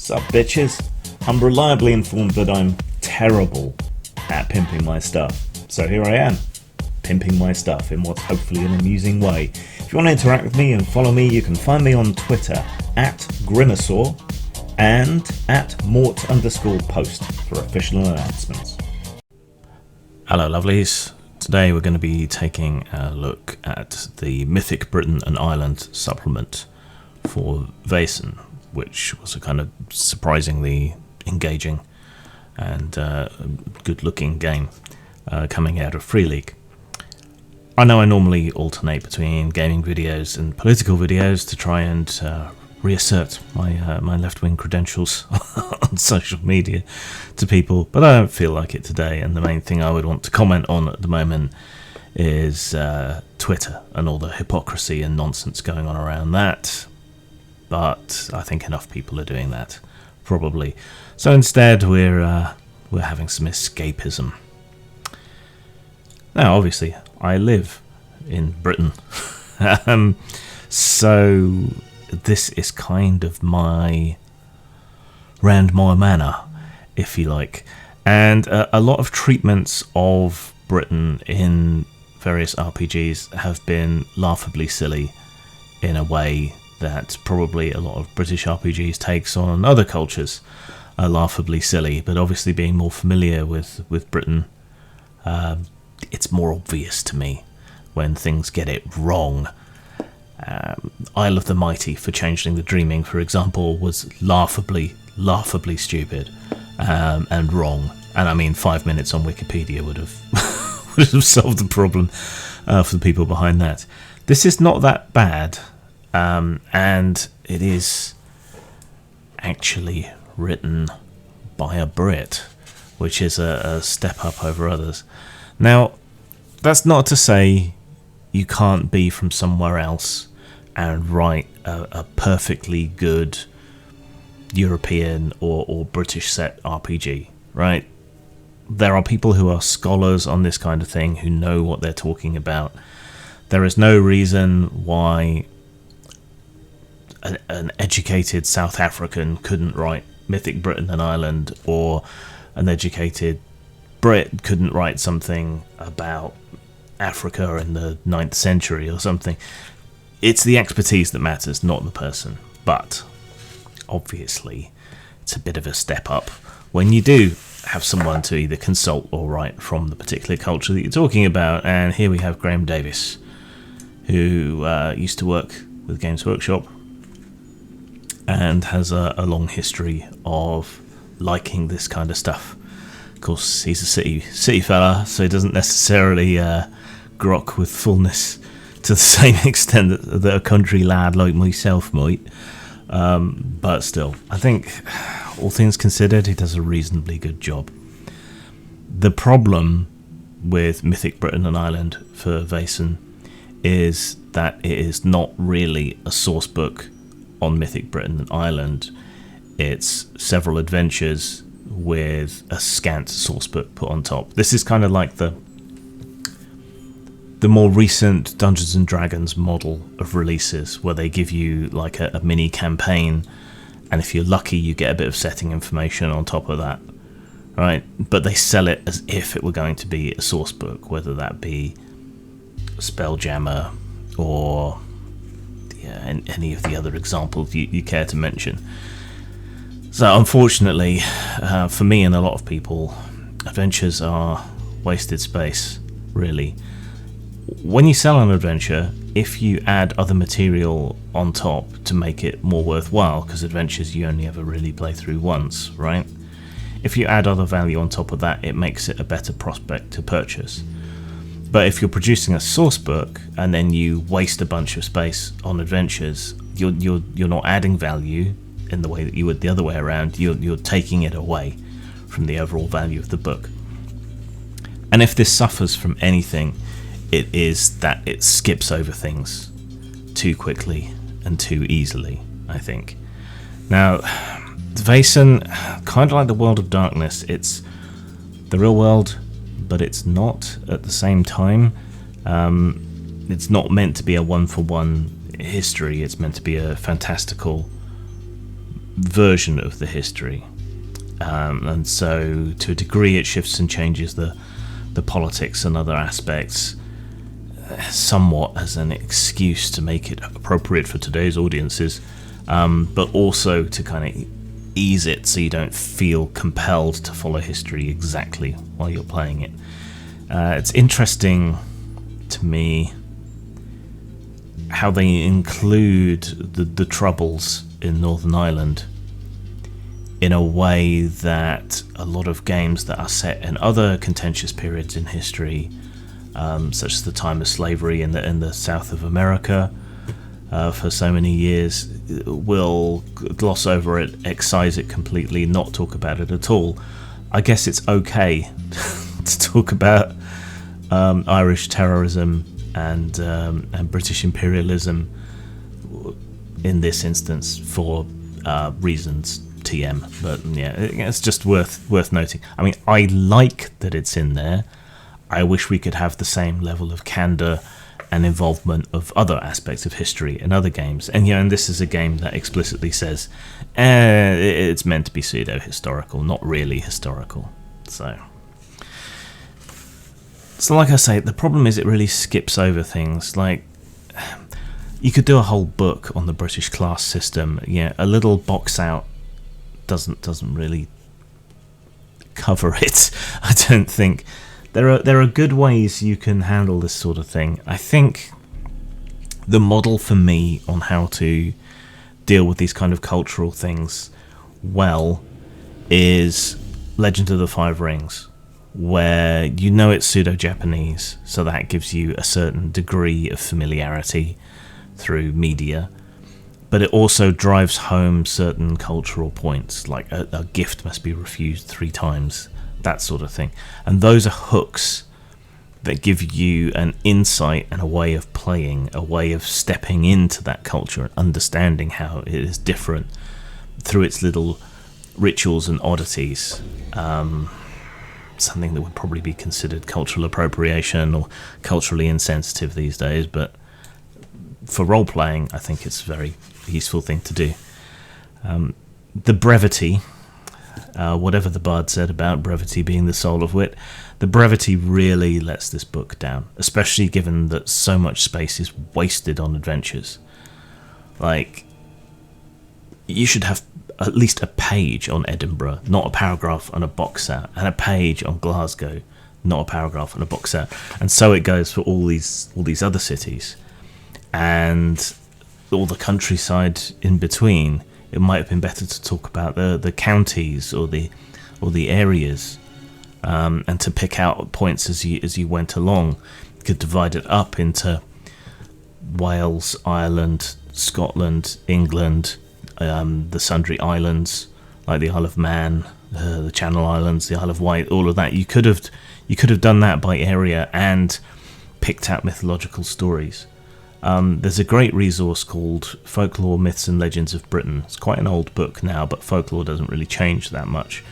Sup bitches? I'm reliably informed that I'm terrible at pimping my stuff. So here I am, pimping my stuff in what's hopefully an amusing way. If you want to interact with me and follow me, you can find me on Twitter at Grimasaur and at Mort_post for official announcements. Hello lovelies. Today we're going to be taking a look at the Mythic Britain and Ireland supplement for Vaesen, which was a kind of surprisingly engaging and good-looking game coming out of Free League. I know I normally alternate between gaming videos and political videos to try and reassert my left-wing credentials on social media to people, but I don't feel like it today, and the main thing I would want to comment on at the moment is Twitter and all the hypocrisy and nonsense going on around that. But I think enough people are doing that, probably. So instead, we're having some escapism. Now, obviously, I live in Britain, so this is kind of my manor, if you like. And a lot of treatments of Britain in various RPGs have been laughably silly in a way that probably a lot of British RPGs takes on other cultures are laughably silly, but obviously being more familiar with Britain, it's more obvious to me when things get it wrong. Isle of the Mighty for Changeling the Dreaming, for example, was laughably stupid and wrong. And I mean, 5 minutes on Wikipedia would have would have solved the problem for the people behind that. This is not that bad. And it is actually written by a Brit, which is a step up over others. Now, that's not to say you can't be from somewhere else and write a perfectly good European or British set RPG, right? There are people who are scholars on this kind of thing who know what they're talking about. There is no reason why an educated South African couldn't write Mythic Britain and Ireland, or an educated Brit couldn't write something about Africa in the 9th century or something. It's the expertise that matters, not the person. But obviously it's a bit of a step up when you do have someone to either consult or write from the particular culture that you're talking about. And here we have Graham Davis, who used to work with Games Workshop and has a long history of liking this kind of stuff. Of course, he's a city fella, so he doesn't necessarily grok with fullness to the same extent that a country lad like myself might. But still, I think, all things considered, he does a reasonably good job. The problem with Mythic Britain and Ireland for Vaesen is that it is not really a source book on Mythic Britain and Ireland. It's several adventures with a scant source book put on top. This is kind of like the more recent Dungeons and Dragons model of releases, where they give you like a mini campaign, and if you're lucky you get a bit of setting information on top of that, right? But they sell it as if it were going to be a source book, whether that be Spelljammer or any of the other examples you care to mention. So unfortunately, for me and a lot of people, adventures are wasted space, really. When you sell an adventure, if you add other material on top to make it more worthwhile, because adventures you only ever really play through once, right? If you add other value on top of that, it makes it a better prospect to purchase. But if you're producing a source book and then you waste a bunch of space on adventures, you're not adding value in the way that you would the other way around. You're taking it away from the overall value of the book. And if this suffers from anything, it is that it skips over things too quickly and too easily, I think. Now, Vaesen, kind of like the World of Darkness, it's the real world, but it's not at the same time. It's not meant to be a one-for-one history. It's meant to be a fantastical version of the history, and so to a degree it shifts and changes the politics and other aspects somewhat as an excuse to make it appropriate for today's audiences, but also to kind of ease it so you don't feel compelled to follow history exactly while you're playing it. It's interesting to me how they include the troubles in Northern Ireland in a way that a lot of games that are set in other contentious periods in history, such as the time of slavery in the south of America for so many years, will gloss over it, excise it completely, not talk about it at all. I guess it's okay to talk about Irish terrorism and British imperialism in this instance for reasons TM, but yeah, it's just worth noting. I mean, I like that it's in there. I wish we could have the same level of candor and involvement of other aspects of history in other games. And and this is a game that explicitly says it's meant to be pseudo-historical, not really historical. So like I say, the problem is it really skips over things. Like, you could do a whole book on the British class system. Yeah, a little box out doesn't really cover it. I don't think. There are good ways you can handle this sort of thing. I think the model for me on how to deal with these kind of cultural things well is Legend of the Five Rings, where it's pseudo-Japanese, so that gives you a certain degree of familiarity through media, but it also drives home certain cultural points, like a gift must be refused 3 times, that sort of thing. And those are hooks that give you an insight and a way of playing, a way of stepping into that culture and understanding how it is different through its little rituals and oddities. Something that would probably be considered cultural appropriation or culturally insensitive these days, but for role-playing, I think it's a very useful thing to do. The brevity, whatever the bard said about brevity being the soul of wit, the brevity really lets this book down, especially given that so much space is wasted on adventures. Like, you should have at least a page on Edinburgh, not a paragraph on a box set, and a page on Glasgow, not a paragraph on a box set. And so it goes for all these other cities, and all the countryside in between. It might have been better to talk about the counties or the areas, and to pick out points as you went along. You could divide it up into Wales, Ireland, Scotland, England, the Sundry Islands, like the Isle of Man, the Channel Islands, the Isle of Wight, all of that. You could have done that by area and picked out mythological stories. There's a great resource called Folklore, Myths and Legends of Britain. It's quite an old book now, but folklore doesn't really change that much.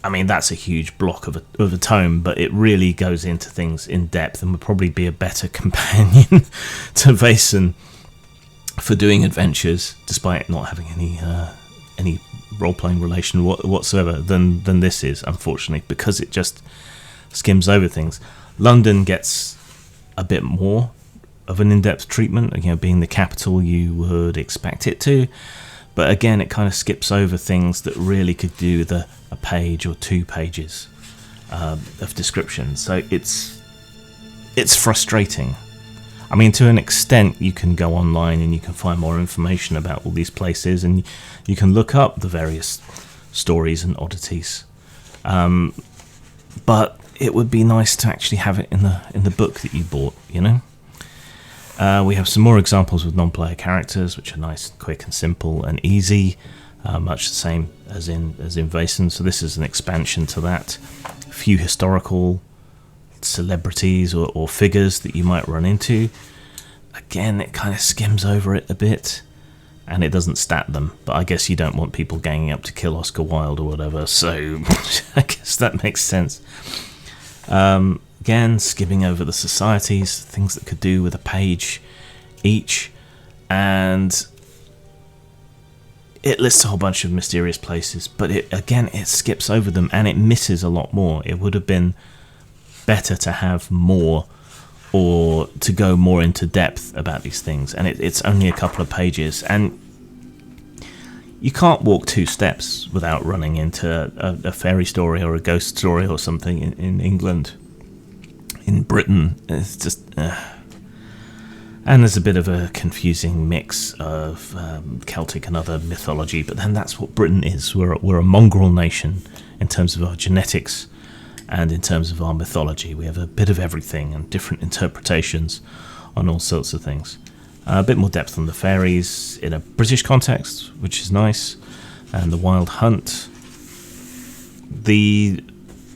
I mean, that's a huge block of a tome, but it really goes into things in depth and would probably be a better companion to Vaesen for doing adventures, despite not having any role-playing relation whatsoever than this is, unfortunately, because it just skims over things. London gets a bit more of an in-depth treatment, being the capital you would expect it to, but again it kind of skips over things that really could do with a page or 2 pages of description. So it's frustrating. I mean, to an extent, you can go online and you can find more information about all these places, and you can look up the various stories and oddities. But it would be nice to actually have it in the book that you bought. We have some more examples with non-player characters, which are nice, quick, and simple, and easy, much the same as in Vaesen. So this is an expansion to that. A few historical celebrities or figures that you might run into. Again, it kind of skims over it a bit, and it doesn't stat them, but I guess you don't want people ganging up to kill Oscar Wilde or whatever, so I guess that makes sense. Again, skimming over the societies, things that could do with a page each, and it lists a whole bunch of mysterious places, but it skips over them and it misses a lot more. It would have been better to have more, or to go more into depth about these things, and it's only a couple of pages, and you can't walk 2 steps without running into a fairy story or a ghost story or something in England. In Britain, it's just... And there's a bit of a confusing mix of Celtic and other mythology, but then that's what Britain is. We're a mongrel nation in terms of our genetics and in terms of our mythology. We have a bit of everything and different interpretations on all sorts of things. A bit more depth on the fairies in a British context, which is nice, and the Wild Hunt. The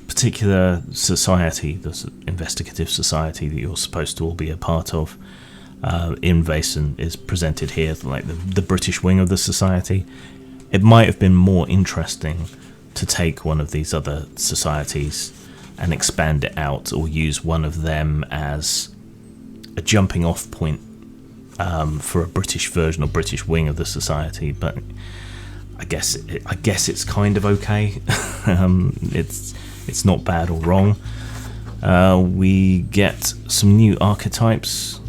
particular society, the investigative society that you're supposed to all be a part of, in Vaesen, is presented here like the British wing of the society. It might have been more interesting to take one of these other societies and expand it out, or use one of them as a jumping off point for a British version or British wing of the society. But I guess it's kind of okay. It's not bad or wrong. We get some new archetypes.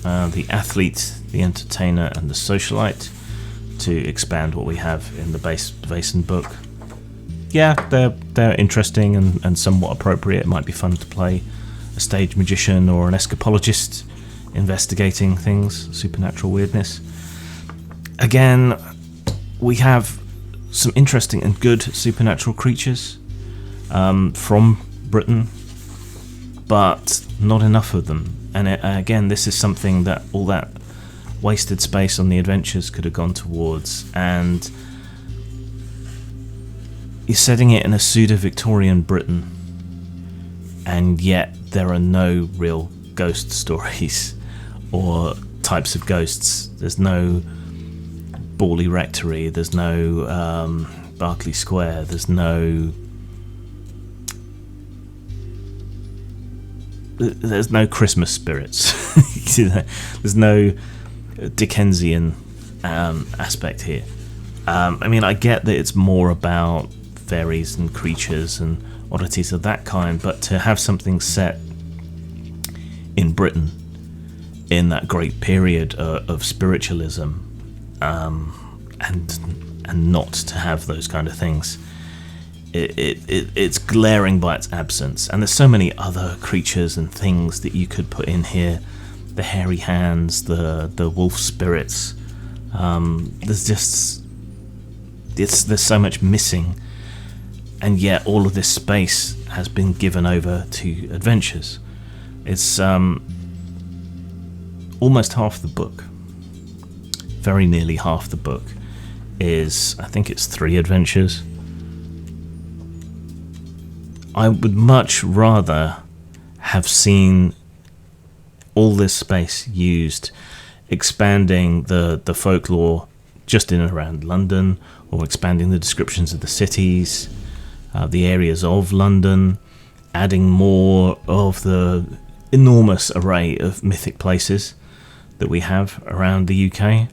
The athlete, the entertainer, and the socialite, to expand what we have in the base Vaesen book. Yeah, they're interesting and somewhat appropriate. It might be fun to play a stage magician or an escapologist investigating things, supernatural weirdness. Again, we have some interesting and good supernatural creatures from Britain, but not enough of them. And again, this is something that all that wasted space on the adventures could have gone towards, and you're setting it in a pseudo-Victorian Britain, and yet there are no real ghost stories or types of ghosts. There's no Borley Rectory, there's no Berkeley Square, there's no Christmas spirits. There's no Dickensian aspect here. I mean, I get that it's more about fairies and creatures and oddities of that kind, but to have something set in Britain in that great period of spiritualism, and not to have those kind of things, it's glaring by its absence. And there's so many other creatures and things that you could put in here: the hairy hands, the wolf spirits. There's so much missing, and yet all of this space has been given over to adventures. It's almost half the book, very nearly half the book is, I think it's 3 adventures. I would much rather have seen all this space used expanding the folklore just in and around London, or expanding the descriptions of the cities, the areas of London, adding more of the enormous array of mythic places that we have around the UK.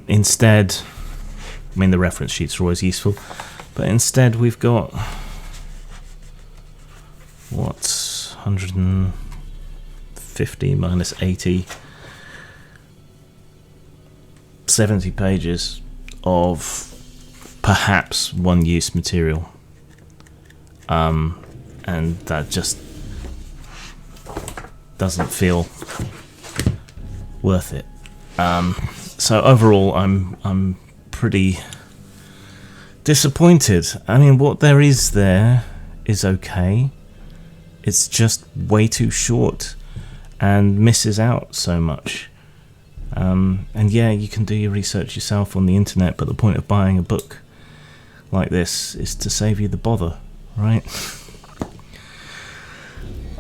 Instead, I mean, the reference sheets are always useful, but instead we've got 150 minus 80, 70 pages of perhaps one-use material, and that just doesn't feel worth it. So overall, I'm pretty disappointed. I mean, what there is okay. It's just way too short and misses out so much. And yeah, you can do your research yourself on the internet, but the point of buying a book like this is to save you the bother, right?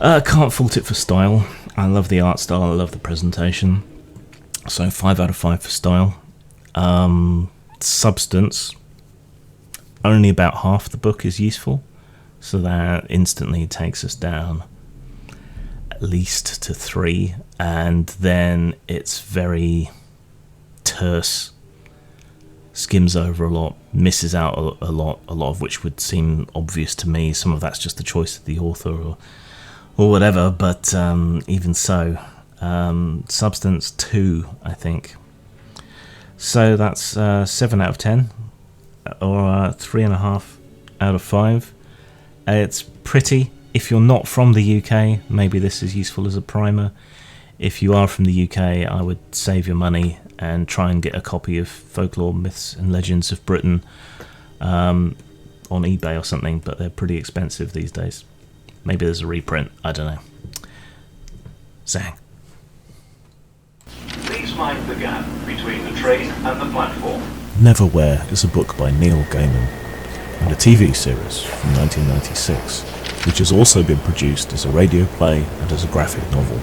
Can't fault it for style. I love the art style, I love the presentation. So 5 out of 5 for style. Substance, only about half the book is useful, so that instantly takes us down at least to 3, and then it's very terse skims over a lot, misses out a lot of which would seem obvious to me. Some of that's just the choice of the author or whatever, but even so, Substance 2, I think. So that's 7 out of 10, or 3.5 out of 5. It's pretty. If you're not from the UK, maybe this is useful as a primer. If you are from the UK, I would save your money and try and get a copy of Folklore, Myths and Legends of Britain on eBay or something, but they're pretty expensive these days. Maybe there's a reprint, I don't know. Zang. Please mind the gap between the train and the platform. Neverwhere is a book by Neil Gaiman and a TV series from 1996, which has also been produced as a radio play and as a graphic novel.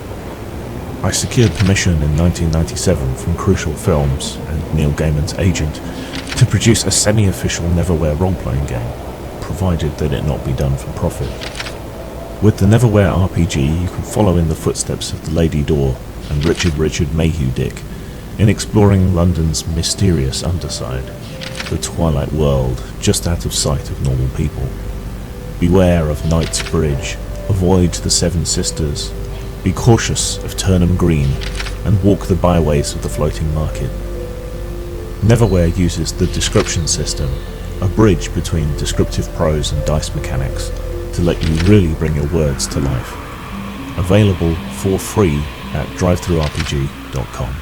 I secured permission in 1997 from Crucial Films and Neil Gaiman's agent to produce a semi-official Neverwhere role-playing game, provided that it not be done for profit. With the Neverwhere RPG, you can follow in the footsteps of the Lady Door and Richard Mayhew Dick in exploring London's mysterious underside, the twilight world just out of sight of normal people. Beware of Knight's Bridge, avoid the Seven Sisters, be cautious of Turnham Green, and walk the byways of the floating market. Neverwhere uses the description system, a bridge between descriptive prose and dice mechanics, to let you really bring your words to life. Available for free at drivethrurpg.com.